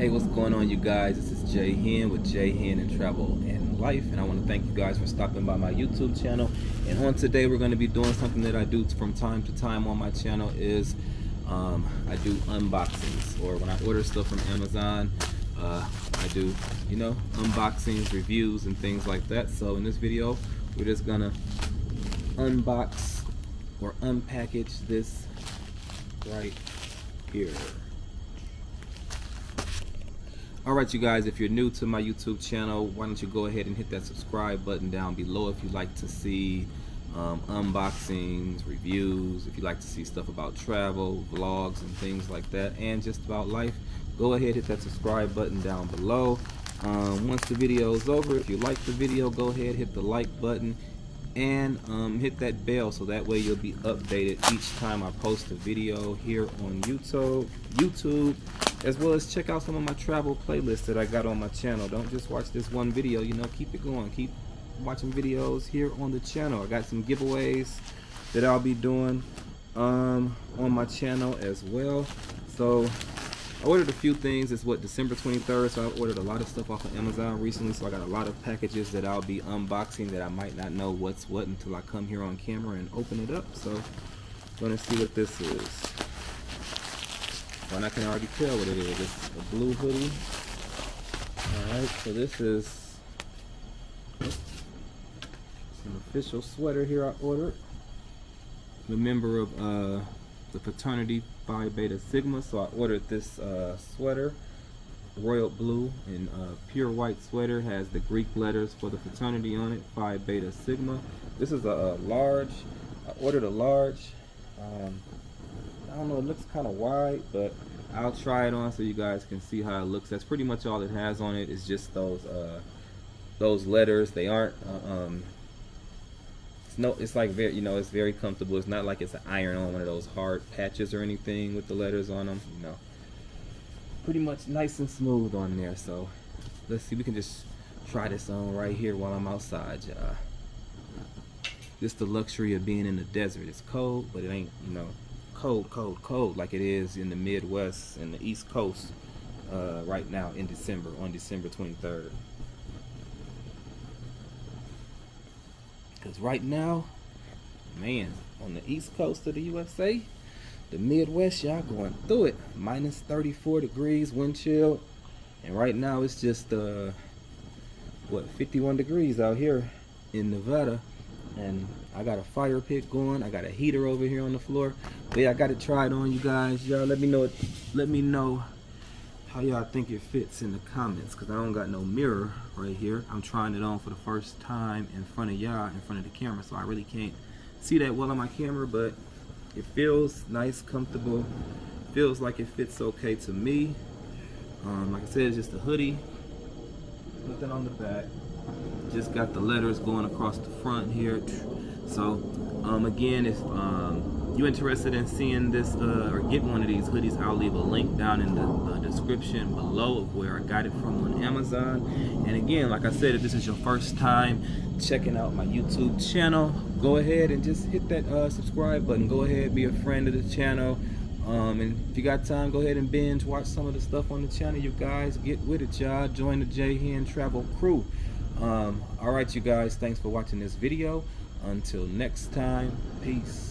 Hey, what's going on, you guys? This is J-Hen with J-Hen and Travel and Life, and I want to thank you guys for stopping by my YouTube channel. And on today, we're going to be doing something that I do from time to time on my channel. Is I do unboxings, or when I order stuff from Amazon, I do, unboxings, reviews, and things like that. So in this video, we're just gonna unbox or unpackage this right here. Alright, you guys, if you're new to my YouTube channel, why don't you go ahead and hit that subscribe button down below if you'd like to see unboxings, reviews, if you like to see stuff about travel, vlogs, and things like that, and just about life. Go ahead, hit that subscribe button down below. Once the video is over, if you like the video, go ahead, hit the like button, and hit that bell so that way you'll be updated each time I post a video here on YouTube, as well as check out some of my travel playlists that I got on my channel. Don't just watch this one video, keep it going, keep watching videos here on the channel. I got some giveaways that I'll be doing on my channel as well. So I ordered a few things. It's December 23rd, so I ordered a lot of stuff off of Amazon recently, so I got a lot of packages that I'll be unboxing that I might not know what's what until I come here on camera and open it up. So I'm gonna see what this is. Well, I can already tell what it is. It's a blue hoodie. Alright, so this is an official sweater here I ordered. I'm a member of the fraternity Phi Beta Sigma, so I ordered this sweater, royal blue and pure white sweater. Has the Greek letters for the fraternity on it, Phi Beta Sigma. This is a large. I ordered a large. I don't know, it looks kind of wide, but I'll try it on so you guys can see how it looks. That's pretty much all it has on it, is just those letters. They aren't it's like very, it's very comfortable. It's not like it's an iron on one of those hard patches or anything with the letters on them. Pretty much nice and smooth on there. So let's see, we can just try this on right here while I'm outside, y'all. Just the luxury of being in the desert. It's cold, but it ain't, cold like it is in the Midwest and the East Coast right now in December, on December 23rd. Because right now, man, on the East Coast of the USA, the Midwest, y'all going through it. Minus 34 degrees, wind chill, and right now it's just 51 degrees out here in Nevada. And I got a fire pit going. I got a heater over here on the floor. But yeah, I got to try it on, you guys. Y'all let me know how y'all think it fits in the comments, because I don't got no mirror right here. I'm trying it on for the first time in front of y'all, in front of the camera, so I really can't see that well on my camera, but it feels nice, comfortable. Feels like it fits okay to me. Like I said, it's just a hoodie. Nothing on the back. Just got the letters going across the front here. So again, if you're interested in seeing this or getting one of these hoodies, I'll leave a link down in the description below of where I got it from on Amazon. And again, like I said, if this is your first time checking out my YouTube channel, go ahead and just hit that subscribe button. Go ahead, be a friend of the channel. And if you got time, go ahead and binge watch some of the stuff on the channel. You guys, get with it, y'all. Join the J-Hen travel crew. Alright, you guys, thanks for watching this video. Until next time, peace.